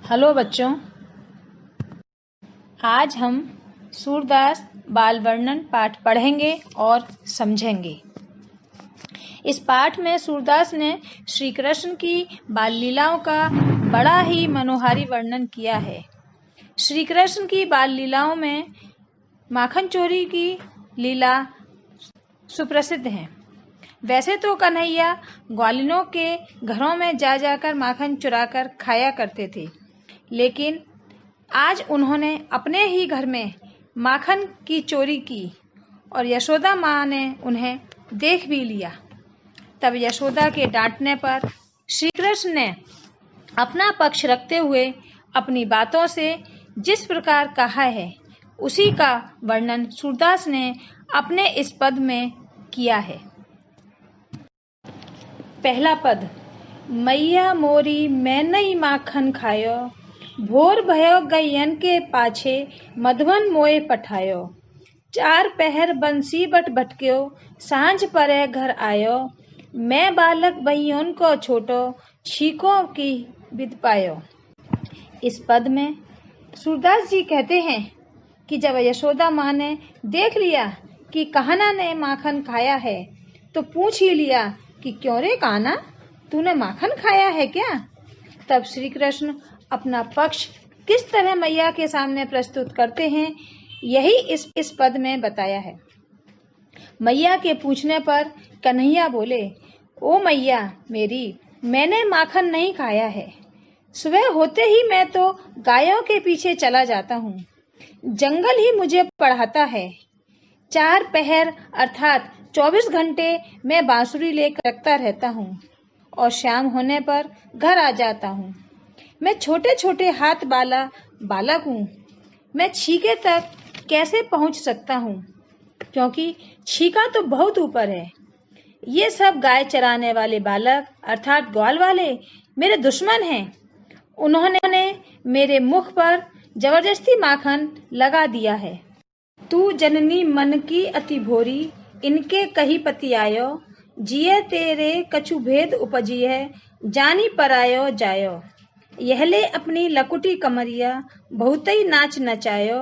Hello बच्चों, आज हम सूरदास बाल वर्णन पाठ पढ़ेंगे और समझेंगे। इस पाठ में सूरदास ने श्री कृष्ण की बाल लीलाओं का बड़ा ही मनोहारी वर्णन किया है। श्री कृष्ण की बाल लीलाओं में माखन चोरी की लीला सुप्रसिद्ध है। वैसे तो कन्हैया ग्वालिनों के घरों में जा जाकर माखन चुराकर खाया करते थे, लेकिन आज उन्होंने अपने ही घर में माखन की चोरी की और यशोदा माँ ने उन्हें देख भी लिया। तब यशोदा के डांटने पर श्री कृष्ण ने अपना पक्ष रखते हुए अपनी बातों से जिस प्रकार कहा है, उसी का वर्णन सूरदास ने अपने इस पद में किया है। पहला पद। मैया मोरी मैं नहीं माखन खायो, भोर भयो गैयन के पाछे मधवन मोए पठायो। चार पहर बंसी बट भटक्यो, सांझ परे घर आयो। मैं बालक बहियों को छोटो, छीको की विद पायो। इस पद में सूरदास जी कहते हैं कि जब यशोदा माँ ने देख लिया कि कान्हा ने माखन खाया है, तो पूछ ही लिया कि क्यों रे कान्हा, तूने माखन खाया है क्या? तब श्री कृष्ण अपना पक्ष किस तरह मैया के सामने प्रस्तुत करते हैं, यही इस पद में बताया है। मैया के पूछने पर कन्हैया बोले, ओ मैया मेरी, मैंने माखन नहीं खाया है। सुबह होते ही मैं तो गायों के पीछे चला जाता हूँ, जंगल ही मुझे पढ़ाता है। चार पहर अर्थात 24 घंटे मैं बांसुरी लेकर रखता रहता हूँ और शाम होने पर घर आ जाता हूँ। मैं छोटे छोटे हाथ वाला बालक हूँ। मैं छीके तक कैसे पहुँच सकता हूँ, क्योंकि छीका तो बहुत ऊपर है। ये सब गाय चराने वाले बालक अर्थात ग्वाल वाले मेरे दुश्मन हैं। उन्होंने मेरे मुख पर जबरदस्ती माखन लगा दिया है। तू जननी मन की अति भोरी, इनके कही पति आयो। जिये तेरे कछु भेद उपजिए, जानी परायो जायो। यहले अपनी लकुटी कमरिया, बहुत ही नाच नचायो।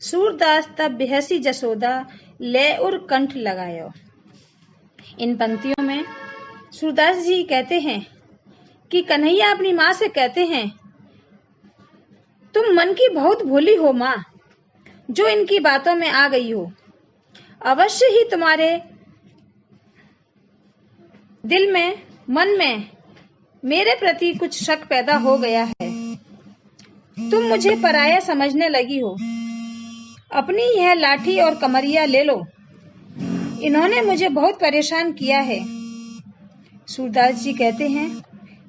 सूरदास तब बेहसी जसोदा, ले उर कंठ लगायो। इन पंक्तियों में सूरदास जी कहते हैं कि कन्हैया अपनी माँ से कहते हैं, तुम मन की बहुत भोली हो माँ, जो इनकी बातों में आ गई हो। अवश्य ही तुम्हारे दिल में, मन में मेरे प्रति कुछ शक पैदा हो गया है। तुम मुझे पराया समझने लगी हो। अपनी यह लाठी और कमरिया ले लो, इन्होंने मुझे बहुत परेशान किया है। सूरदास जी कहते हैं,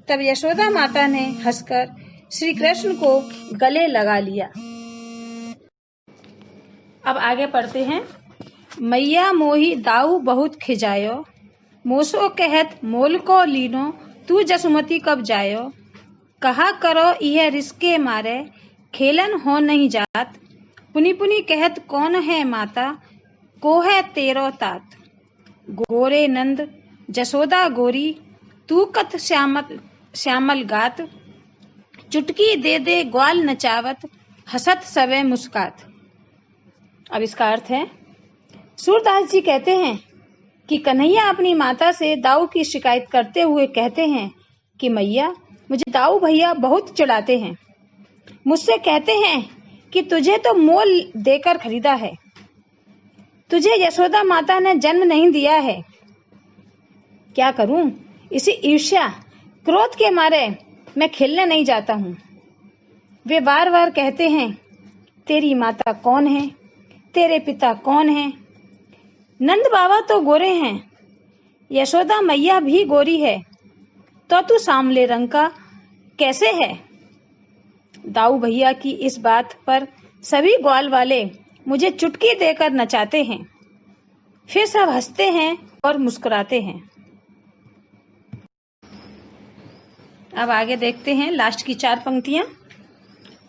तब यशोदा माता ने हंसकर श्री कृष्ण को गले लगा लिया। अब आगे पढ़ते हैं। मैया मोही दाऊ बहुत खिजायो, मोसो कहत मोल को लीनो, तू जसुमती कब जायो। कहा करो यह रिस्के मारे, खेलन हो नहीं जात। पुनी पुनी कहत कौन है माता, को है तेरो तात। गोरे नंद जसोदा गोरी, तू कत श्यामल गात। चुटकी दे दे ग्वाल नचावत, हसत सवे मुस्कात। अब इसका अर्थ है, सूरदास जी कहते हैं कि कन्हैया अपनी माता से दाऊ की शिकायत करते हुए कहते हैं कि मैया, मुझे दाऊ भैया बहुत चिढ़ाते हैं। मुझसे कहते हैं कि तुझे तो मोल देकर खरीदा है, तुझे यशोदा माता ने जन्म नहीं दिया है। क्या करूं? इसी ईर्ष्या क्रोध के मारे मैं खेलने नहीं जाता हूं। वे बार बार कहते हैं, तेरी माता कौन है, तेरे पिता कौन है। नंद बाबा तो गोरे हैं, यशोदा मैया भी गोरी है, तो तू सांवले रंग का कैसे है। दाऊ भैया की इस बात पर सभी ग्वाल वाले मुझे चुटकी देकर नचाते हैं, फिर सब हंसते हैं और मुस्कुराते हैं। अब आगे देखते हैं लास्ट की 4 पंक्तियां।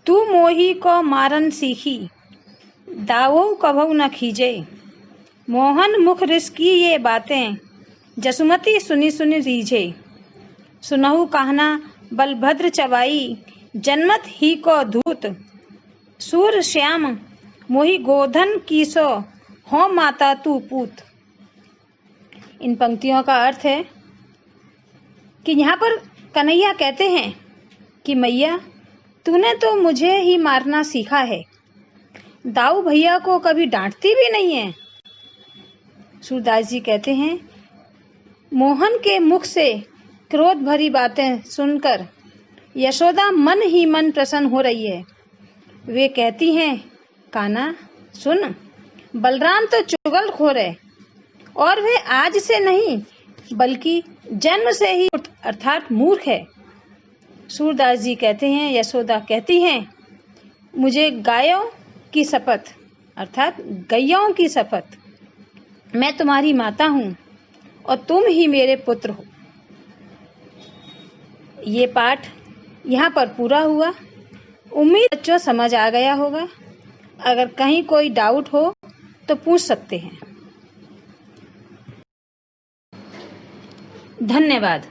तू मोही को मारन सीखी, दावो कभू न खीजे। मोहन मुख रिसकी ये बातें, जसुमती सुनी सुनी रीझे। सुनहु कहना बलभद्र चबाई, जन्मत ही को धूत, सूर श्याम मोहि गोधन कीसो, हो माता तू पूत। इन पंक्तियों का अर्थ है कि यहाँ पर कन्हैया कहते हैं कि मैया तूने तो मुझे ही मारना सीखा है, दाऊ भैया को कभी डांटती भी नहीं है। सूरदास जी कहते हैं मोहन के मुख से क्रोध भरी बातें सुनकर यशोदा मन ही मन प्रसन्न हो रही है। वे कहती हैं कान्हा सुन, बलराम तो चुगलखोर है और वे आज से नहीं बल्कि जन्म से ही अर्थात मूर्ख है। सूरदास जी कहते हैं यशोदा कहती हैं मुझे गायों की शपथ अर्थात गैयाओं की शपथ, मैं तुम्हारी माता हूँ और तुम ही मेरे पुत्र हो। ये पाठ यहाँ पर पूरा हुआ। उम्मीद बच्चों समझ आ गया होगा। अगर कहीं कोई डाउट हो तो पूछ सकते हैं। धन्यवाद।